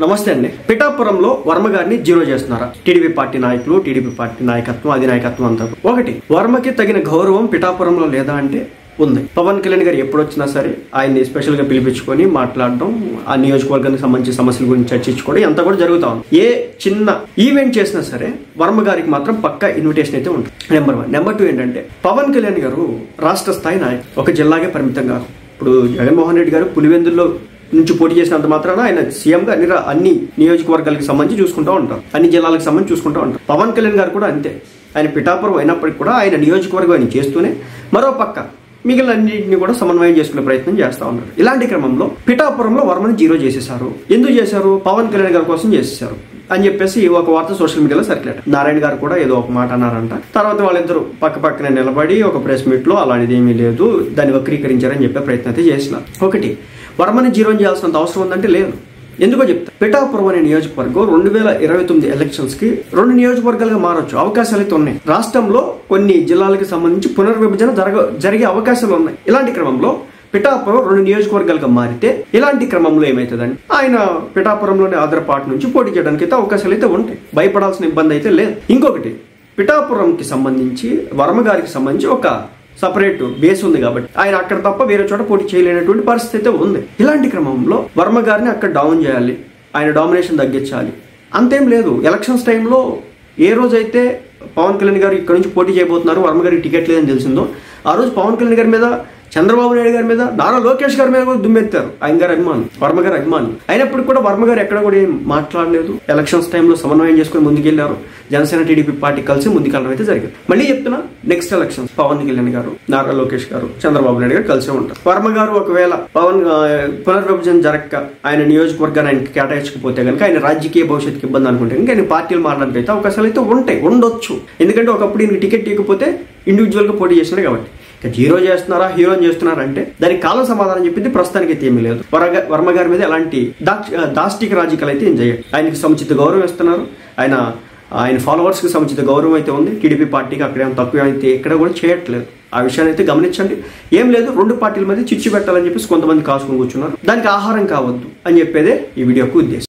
నమస్తే అండి. పిఠాపురంలో వర్మ గారిని జీరో చేస్తున్నారా టీడీపీ పార్టీ నాయకులు, టీడీపీ పార్టీ నాయకత్వం, అధినాయకత్వం అంతా? ఒకటి, వర్మకి తగిన గౌరవం పిఠాపురంలో లేదా అంటే ఉంది. పవన్ కళ్యాణ్ గారు ఎప్పుడు వచ్చినా సరే ఆయన్ని స్పెషల్ గా పిలిపించుకొని మాట్లాడడం, ఆ నియోజకవర్గానికి సంబంధించిన సమస్యల గురించి చర్చించుకోవడం అంతా కూడా జరుగుతా ఉంది. ఏ చిన్న ఈవెంట్ చేసినా సరే వర్మ గారికి మాత్రం పక్కా ఇన్విటేషన్ అయితే ఉంటుంది. నెంబర్ 1. నెంబర్ 2 ఏంటంటే, పవన్ కళ్యాణ్ గారు రాష్ట్ర స్థాయి నాయకుడు, ఒక జిల్లాకే పరిమితం కాదు. ఇప్పుడు జగన్మోహన్ రెడ్డి గారు పులివెందుల్లో నుంచి పోటీ చేసినంత మాత్రాన ఆయన సీఎం గా అన్ని నియోజకవర్గాలకు సంబంధించి చూసుకుంటూ ఉంటారు, అన్ని జిల్లాలకు సంబంధించి చూసుకుంటూ ఉంటారు. పవన్ కళ్యాణ్ గారు కూడా అంతే. ఆయన పిఠాపురం అయినప్పటికీ కూడా ఆయన నియోజకవర్గాన్ని చేస్తూనే మరో పక్క మిగిలిన అన్నింటినీ కూడా సమన్వయం చేసుకునే ప్రయత్నం చేస్తా ఉన్నారు. ఇలాంటి క్రమంలో పిఠాపురంలో వర్మని జీరో చేసేశారు. ఎందుకు చేశారు? పవన్ కళ్యాణ్ గారి కోసం చేసేశారు అని చెప్పేసి ఒక వార్త సోషల్ మీడియాలో సర్క్యులేట్. నారాయణ గారు కూడా ఏదో ఒక మాట అన్నారంట. తర్వాత వాళ్ళిద్దరు పక్క పక్కనే నిలబడి ఒక ప్రెస్ మీట్ లో అలాంటిది ఏమీ లేదు, దాన్ని వక్రీకరించారని చెప్పే ప్రయత్నం అయితే చేసినారు. ఒకటి, వర్మని జీరో చేయాల్సినంత అవసరం ఉందంటే లేదు. ఎందుకో చెప్తా. పిఠాపురం అనే నియోజకవర్గం 2029 ఎలక్షన్స్ కి 2 నియోజకవర్గాలుగా మారొచ్చు, అవకాశాలు అయితే ఉన్నాయి. రాష్ట్రంలో కొన్ని జిల్లాలకు సంబంధించి పునర్విభజన జరిగే అవకాశాలు ఉన్నాయి. ఇలాంటి క్రమంలో పిఠాపురం 2 నియోజకవర్గాలుగా మారితే ఇలాంటి క్రమంలో ఏమవుతుందండి, ఆయన పిఠాపురంలోని ఆంధ్రపాటి నుంచి పోటీ చేయడానికి అయితే అవకాశాలు అయితే ఉంటాయి. భయపడాల్సిన ఇబ్బంది అయితే లేదు. ఇంకొకటి, పిఠాపురంకి సంబంధించి వర్మ గారికి సంబంధించి ఒక సపరేట్ బేస్ ఉంది కాబట్టి ఆయన అక్కడ తప్ప వేరే చోట పోటీ చేయలేనటువంటి పరిస్థితి అయితే ఉంది. ఇలాంటి క్రమంలో వర్మ గారిని అక్కడ డౌన్ చేయాలి, ఆయన డామినేషన్ తగ్గించాలి, అంతేం లేదు. ఎలక్షన్స్ టైంలో ఏ రోజైతే పవన్ కళ్యాణ్ గారు ఇక్కడ నుంచి పోటీ చేయబోతున్నారు, వర్మ గారికి టికెట్ లేదని తెలిసిందో ఆ రోజు పవన్ కళ్యాణ్ గారి మీద, చంద్రబాబు నాయుడు గారి మీద, నారా లోకేష్ గారి మీద కూడా దుమ్మెత్తారు ఆయన గారి అభిమానులు, వర్మ గారి అభిమానులు. అయినప్పుడు కూడా వర్మ గారు ఎక్కడ కూడా ఏం మాట్లాడలేదు. ఎలక్షన్స్ టైంలో సమన్వయం చేసుకుని ముందుకెళ్లారు. జనసేన టీడీపీ పార్టీ కలిసి ముందుకెళ్ళడం అయితే జరిగింది. మళ్ళీ చెప్తున్నా, నెక్స్ట్ ఎలక్షన్స్ పవన్ కళ్యాణ్ గారు, నారా లోకేష్ గారు, చంద్రబాబు నాయుడు గారు కలిసే ఉంటారు. వర్మ గారు ఒకవేళ పవన్ పునర్విభజన జరగక ఆయన నియోజకవర్గాన్ని ఆయనకి కేటాయించకపోతే కనుక ఆయన రాజకీయ భవిష్యత్తుకి ఇబ్బంది అనుకుంటే కనుక ఆయన పార్టీలు మారడానికి అయితే అవకాశాలు అయితే ఉంటాయి, ఉండొచ్చు. ఎందుకంటే ఒకప్పుడు ఈయనకి టికెట్ ఇవ్వకపోతే ఇండివిజువల్ గా పోటీ చేసినాడు కాబట్టి. జీరో చేస్తున్నారా, హీరోని చేస్తున్నారా అంటే దానికి కాలం సమాధానం చెప్పింది ప్రస్తుతానికి అయితే ఏమీ లేదు. వర్మ గారి మీద ఎలాంటి దాష్టిక రాజకీయాలు అయితే ఏం చేయడు. ఆయనకి సముచిత గౌరవం ఇస్తున్నారు. ఆయన ఫాలోవర్స్ కి సముచిత గౌరవం అయితే ఉంది. టీడీపీ పార్టీకి అక్కడ ఏం తక్కువ అయితే ఎక్కడ కూడా చేయట్లేదు. ఆ విషయాన్ని అయితే గమనించండి. ఏం లేదు, 2 పార్టీల మధ్య చిచ్చు పెట్టాలని చెప్పేసి కొంతమంది కాసుకొని కూర్చున్నారు. దానికి ఆహారం కావద్దు అని చెప్పేదే ఈ వీడియోకు ఉద్దేశం.